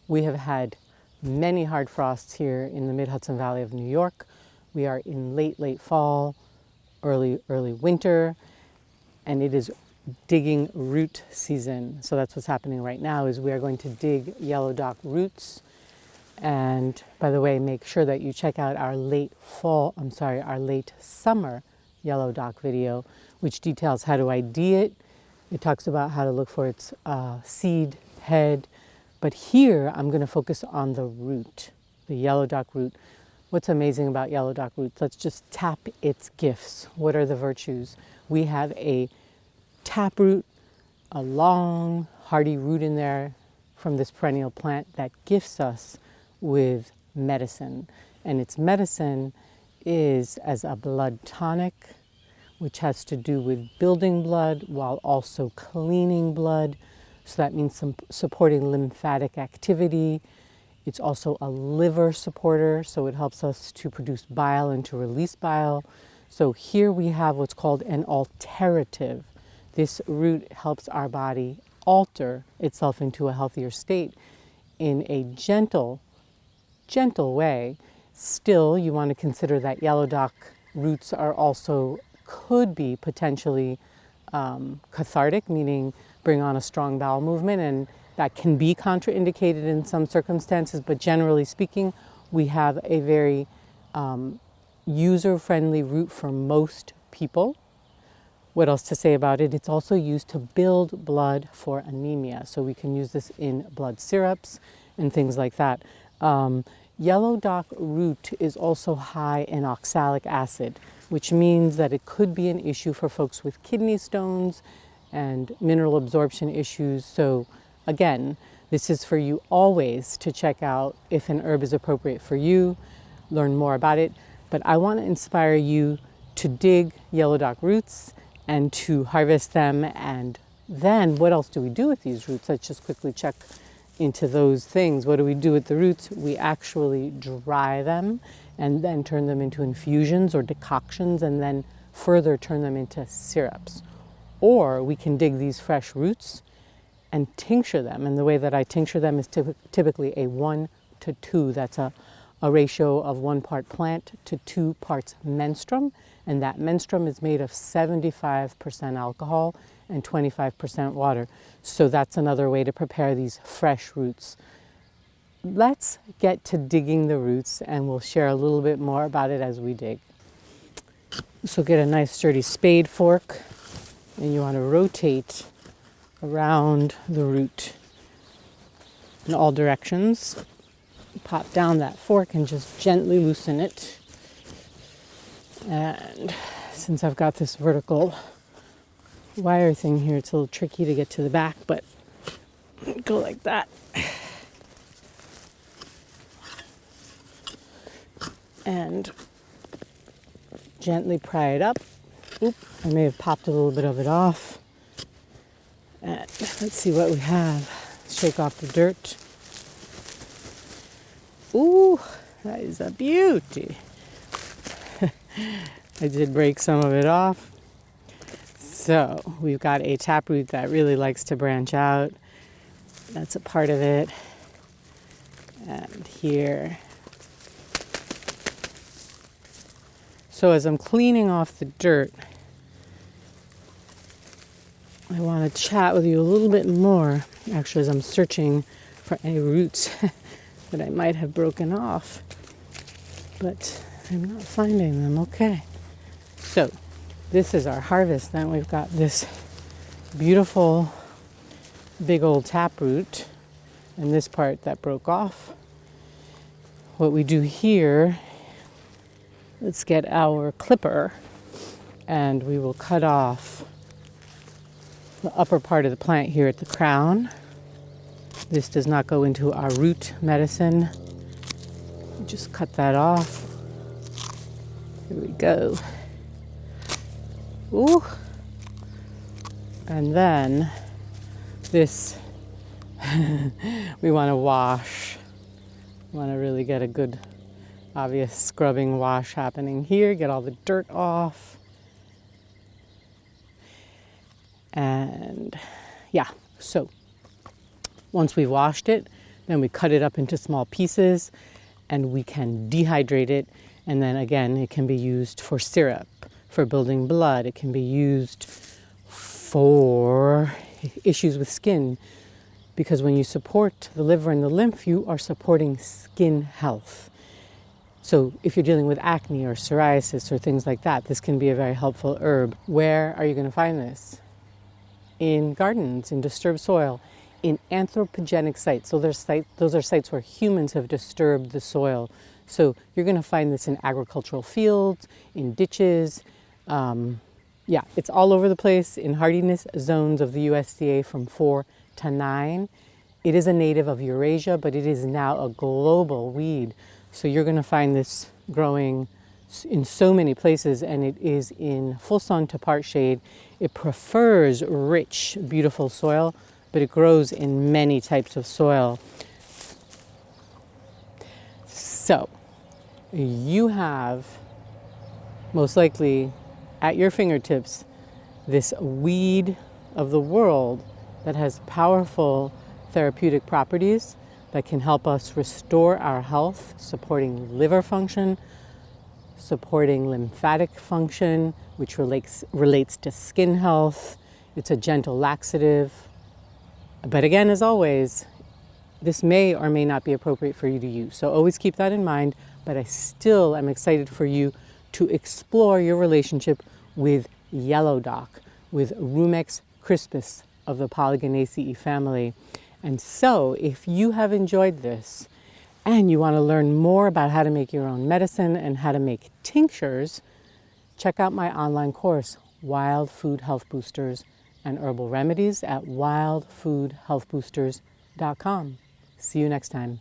We have had many hard frosts here in the mid-Hudson Valley of New York. We are in late fall, early winter, and it is digging root season. So that's what's happening right now, is we are going to dig yellow dock roots. And by the way, make sure that you check out our late summer yellow dock video, which details how to ID it. It talks about how to look for its seed head. But here I'm going to focus on the root, the yellow dock root. What's amazing about yellow dock roots? Let's just tap its gifts. What are the virtues? We have a taproot, a long, hardy root in there from this perennial plant that gifts us with medicine. And its medicine is as a blood tonic, which has to do with building blood while also cleaning blood. So that means supporting lymphatic activity. It's also a liver supporter, so it helps us to produce bile and to release bile. So here we have what's called an alterative. This root helps our body alter itself into a healthier state in a gentle way. Still, you want to consider that yellow dock roots are also could be potentially cathartic, meaning bring on a strong bowel movement, and that can be contraindicated in some circumstances, but generally speaking, we have a very user-friendly root for most people. What else to say about it? It's also used to build blood for anemia, so we can use this in blood syrups and things like that. Yellow dock root is also high in oxalic acid, which means that it could be an issue for folks with kidney stones and mineral absorption issues. So again, this is for you always to check out if an herb is appropriate for you, learn more about it. But I want to inspire you to dig yellow dock roots and to harvest them. And then what else do we do with these roots? Let's just quickly check into those things. What do we do with the roots? We actually dry them and then turn them into infusions or decoctions, and then further turn them into syrups. Or we can dig these fresh roots and tincture them. And the way that I tincture them is typically a 1:2. That's a ratio of 1 part plant to 2 parts menstruum. And that menstruum is made of 75% alcohol and 25% water. So that's another way to prepare these fresh roots. Let's get to digging the roots, and we'll share a little bit more about it as we dig. So get a nice sturdy spade fork, and you want to rotate around the root in all directions. Pop down that fork and just gently loosen it. And since I've got this vertical wire thing here, it's a little tricky to get to the back, but go like that. And gently pry it up. Oop, I may have popped a little bit of it off. And let's see what we have. Shake off the dirt. Ooh, that is a beauty. I did break some of it off. So we've got a taproot that really likes to branch out. That's a part of it. And here. So as I'm cleaning off the dirt, I want to chat with you a little bit more, actually, as I'm searching for any roots that I might have broken off. But I'm not finding them. Okay. So this is our harvest. Then we've got this beautiful big old taproot and this part that broke off. What we do here, let's get our clipper and we will cut off the upper part of the plant here at the crown. This does not go into our root medicine. Just cut that off. Here we go. Ooh. And then this, we want to wash. We want to really get a good, obvious scrubbing wash happening here. Get all the dirt off. And yeah, so once we've washed it, Then we cut it up into small pieces and we can dehydrate it. And then again, it can be used for syrup, for building blood. It can be used for issues with skin, because when you support the liver and the lymph, you are supporting skin health. So if you're dealing with acne or psoriasis or things like that, this can be a very helpful herb. Where are you going to find this? In gardens, in disturbed soil, in anthropogenic sites. So those are sites where humans have disturbed the soil. So you're going to find this in agricultural fields, in ditches. Yeah, it's all over the place, in hardiness zones of the USDA from 4 to 9. It is a native of Eurasia, but it is now a global weed. So you're going to find this growing in so many places, and it is in full sun to part shade. It prefers rich, beautiful soil, but it grows in many types of soil. So you have most likely at your fingertips this weed of the world that has powerful therapeutic properties that can help us restore our health, supporting liver function, supporting lymphatic function, which relates to skin health. It's a gentle laxative. But again, as always, this may or may not be appropriate for you to use. So always keep that in mind, but I still am excited for you to explore your relationship with yellow dock, with Rumex crispus of the Polygonaceae family. And so if you have enjoyed this and you want to learn more about how to make your own medicine and how to make tinctures, check out my online course, Wild Food Health Boosters and Herbal Remedies, at wildfoodhealthboosters.com. See you next time.